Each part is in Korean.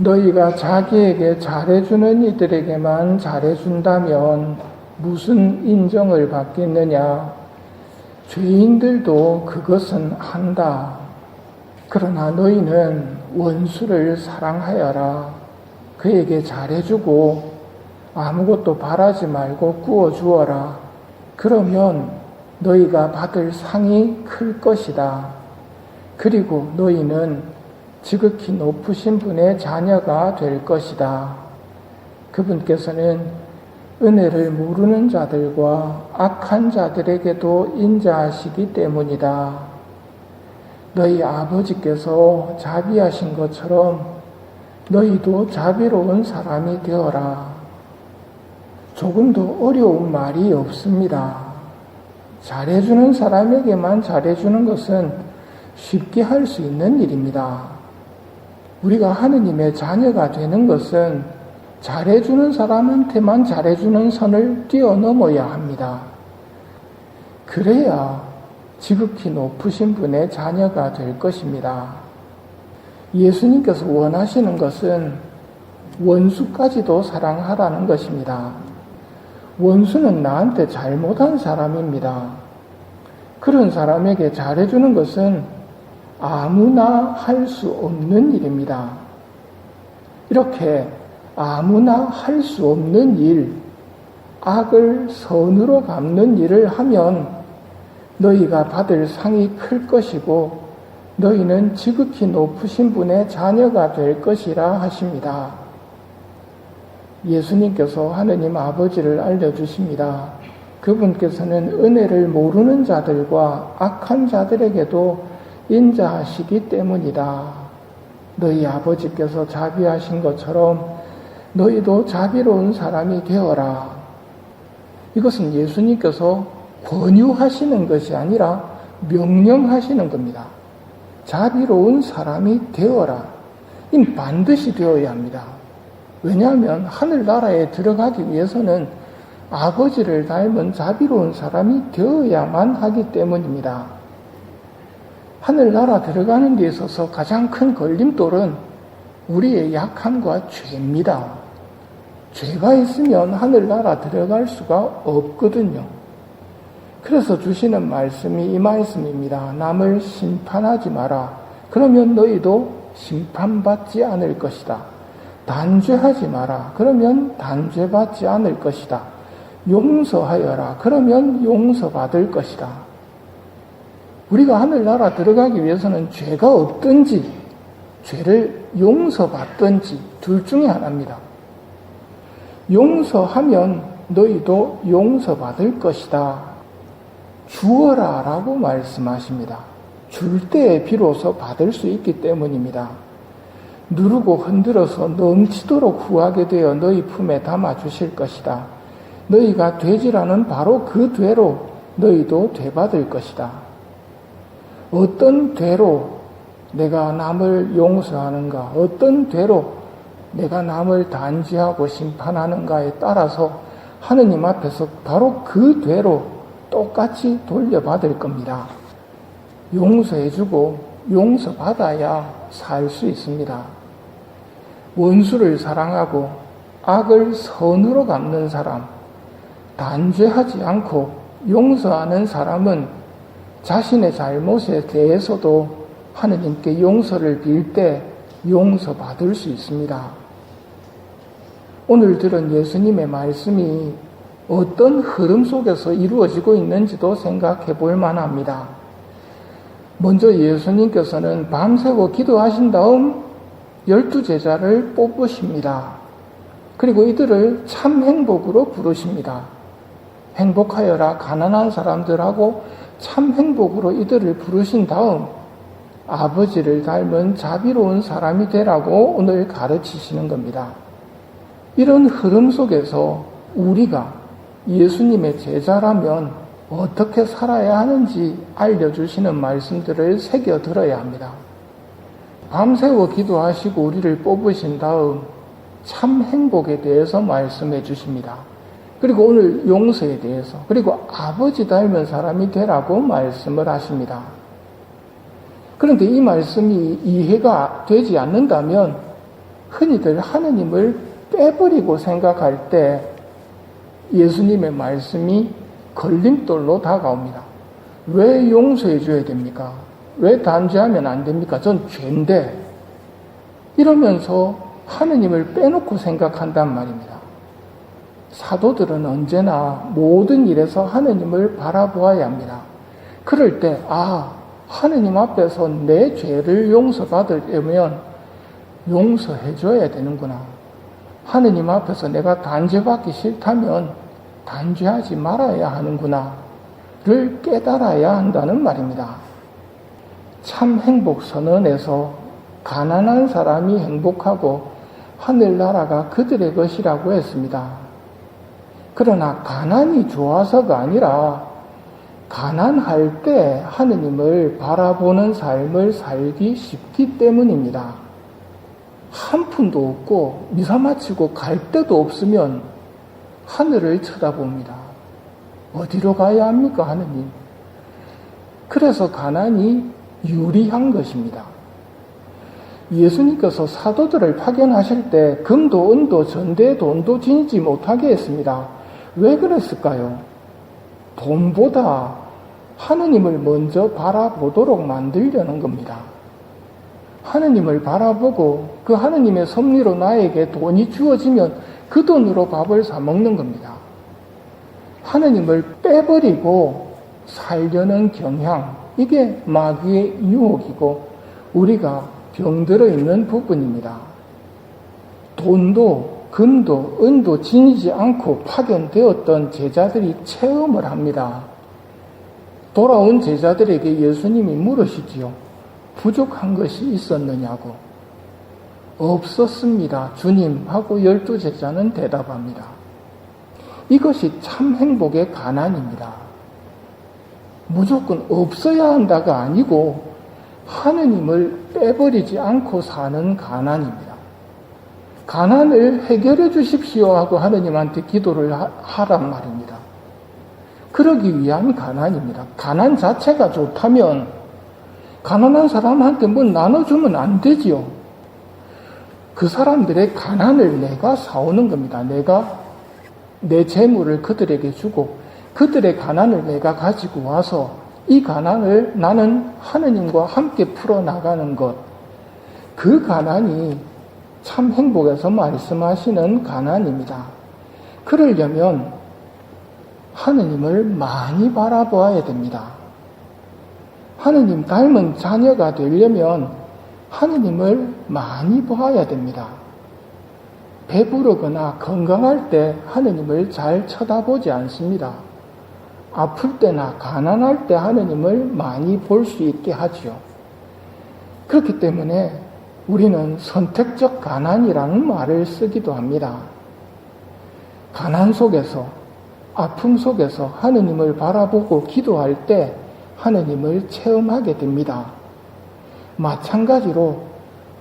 너희가 자기에게 잘해주는 이들에게만 잘해준다면 무슨 인정을 받겠느냐? 죄인들도 그것은 한다. 그러나 너희는 원수를 사랑하여라. 그에게 잘해주고 아무것도 바라지 말고 구워주어라. 그러면 너희가 받을 상이 클 것이다. 그리고 너희는 지극히 높으신 분의 자녀가 될 것이다. 그분께서는 은혜를 모르는 자들과 악한 자들에게도 인자하시기 때문이다. 너희 아버지께서 자비하신 것처럼 너희도 자비로운 사람이 되어라. 조금도 어려운 말이 없습니다. 잘해주는 사람에게만 잘해주는 것은 쉽게 할 수 있는 일입니다. 우리가 하느님의 자녀가 되는 것은 잘해주는 사람한테만 잘해주는 선을 뛰어넘어야 합니다. 그래야 지극히 높으신 분의 자녀가 될 것입니다. 예수님께서 원하시는 것은 원수까지도 사랑하라는 것입니다. 원수는 나한테 잘못한 사람입니다. 그런 사람에게 잘해주는 것은 아무나 할 수 없는 일입니다. 이렇게 아무나 할 수 없는 일, 악을 선으로 갚는 일을 하면 너희가 받을 상이 클 것이고 너희는 지극히 높으신 분의 자녀가 될 것이라 하십니다. 예수님께서 하느님 아버지를 알려주십니다. 그분께서는 은혜를 모르는 자들과 악한 자들에게도 인자하시기 때문이다. 너희 아버지께서 자비하신 것처럼 너희도 자비로운 사람이 되어라. 이것은 예수님께서 권유하시는 것이 아니라 명령하시는 겁니다. 자비로운 사람이 되어라. 이 반드시 되어야 합니다. 왜냐하면 하늘나라에 들어가기 위해서는 아버지를 닮은 자비로운 사람이 되어야만 하기 때문입니다. 하늘나라 들어가는 데 있어서 가장 큰 걸림돌은 우리의 약함과 죄입니다. 죄가 있으면 하늘나라 들어갈 수가 없거든요. 그래서 주시는 말씀이 이 말씀입니다. 남을 심판하지 마라. 그러면 너희도 심판받지 않을 것이다. 단죄하지 마라. 그러면 단죄받지 않을 것이다. 용서하여라. 그러면 용서받을 것이다. 우리가 하늘나라 들어가기 위해서는 죄가 없든지 죄를 용서받든지 둘 중에 하나입니다. 용서하면 너희도 용서받을 것이다. 주어라 라고 말씀하십니다. 줄 때에 비로소 받을 수 있기 때문입니다. 누르고 흔들어서 넘치도록 후하게 되어 너희 품에 담아 주실 것이다. 너희가 되지라는 바로 그 되로 너희도 되받을 것이다. 어떤 되로 내가 남을 용서하는가, 어떤 되로 내가 남을 단죄하고 심판하는가에 따라서 하느님 앞에서 바로 그 되로 똑같이 돌려받을 겁니다. 용서해주고 용서받아야 살 수 있습니다. 원수를 사랑하고 악을 선으로 갚는 사람, 단죄하지 않고 용서하는 사람은 자신의 잘못에 대해서도 하느님께 용서를 빌 때 용서받을 수 있습니다. 오늘 들은 예수님의 말씀이 어떤 흐름 속에서 이루어지고 있는지도 생각해 볼 만합니다. 먼저 예수님께서는 밤새고 기도하신 다음 12제자를 뽑으십니다. 그리고 이들을 참 행복으로 부르십니다. 행복하여라 가난한 사람들하고 참 행복으로 이들을 부르신 다음 아버지를 닮은 자비로운 사람이 되라고 오늘 가르치시는 겁니다. 이런 흐름 속에서 우리가 예수님의 제자라면 어떻게 살아야 하는지 알려주시는 말씀들을 새겨 들어야 합니다. 밤새워 기도하시고 우리를 뽑으신 다음 참 행복에 대해서 말씀해 주십니다. 그리고 오늘 용서에 대해서, 그리고 아버지 닮은 사람이 되라고 말씀을 하십니다. 그런데 이 말씀이 이해가 되지 않는다면 흔히들 하느님을 빼버리고 생각할 때 예수님의 말씀이 걸림돌로 다가옵니다. 왜 용서해 줘야 됩니까? 왜 단죄하면 안 됩니까? 전 죄인데. 이러면서 하느님을 빼놓고 생각한단 말입니다. 사도들은 언제나 모든 일에서 하느님을 바라보아야 합니다. 그럴 때, 하느님 앞에서 내 죄를 용서받으려면 용서해줘야 되는구나. 하느님 앞에서 내가 단죄받기 싫다면 단죄하지 말아야 하는구나를 깨달아야 한다는 말입니다. 참 행복 선언에서 가난한 사람이 행복하고 하늘나라가 그들의 것이라고 했습니다. 그러나 가난이 좋아서가 아니라 가난할 때 하느님을 바라보는 삶을 살기 쉽기 때문입니다. 한 푼도 없고 미사 마치고 갈 데도 없으면 하늘을 쳐다봅니다. 어디로 가야 합니까, 하느님? 그래서 가난이 유리한 것입니다. 예수님께서 사도들을 파견하실 때 금도 은도 전대 돈도 지니지 못하게 했습니다. 왜 그랬을까요? 돈보다 하느님을 먼저 바라보도록 만들려는 겁니다. 하느님을 바라보고 그 하느님의 섭리로 나에게 돈이 주어지면 그 돈으로 밥을 사 먹는 겁니다. 하느님을 빼버리고 살려는 경향, 이게 마귀의 유혹이고 우리가 병들어 있는 부분입니다. 돈도 금도 은도 지니지 않고 파견되었던 제자들이 체험을 합니다. 돌아온 제자들에게 예수님이 물으시지요. 부족한 것이 있었느냐고. 없었습니다, 주님 하고 12제자는 대답합니다. 이것이 참 행복의 가난입니다. 무조건 없어야 한다가 아니고 하느님을 빼버리지 않고 사는 가난입니다. 가난을 해결해 주십시오 하고 하느님한테 기도를 하란 말입니다. 그러기 위한 가난입니다. 가난 자체가 좋다면 가난한 사람한테 뭘 나눠주면 안 되지요. 그 사람들의 가난을 내가 사오는 겁니다. 내가 내 재물을 그들에게 주고 그들의 가난을 내가 가지고 와서 이 가난을 나는 하느님과 함께 풀어나가는 것, 그 가난이 참 행복에서 말씀하시는 가난입니다. 그러려면 하느님을 많이 바라보아야 됩니다. 하느님 닮은 자녀가 되려면 하느님을 많이 보아야 됩니다. 배부르거나 건강할 때 하느님을 잘 쳐다보지 않습니다. 아플 때나 가난할 때 하느님을 많이 볼 수 있게 하지요. 그렇기 때문에 우리는 선택적 가난이라는 말을 쓰기도 합니다. 가난 속에서, 아픔 속에서 하느님을 바라보고 기도할 때 하느님을 체험하게 됩니다. 마찬가지로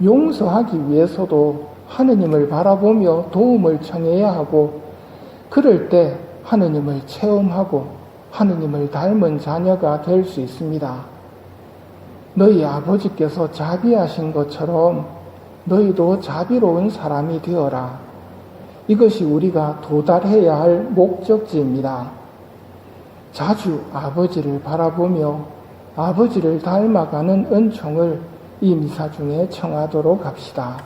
용서하기 위해서도 하느님을 바라보며 도움을 청해야 하고, 그럴 때 하느님을 체험하고 하느님을 닮은 자녀가 될 수 있습니다. 너희 아버지께서 자비하신 것처럼 너희도 자비로운 사람이 되어라. 이것이 우리가 도달해야 할 목적지입니다. 자주 아버지를 바라보며 아버지를 닮아가는 은총을 이 미사 중에 청하도록 합시다.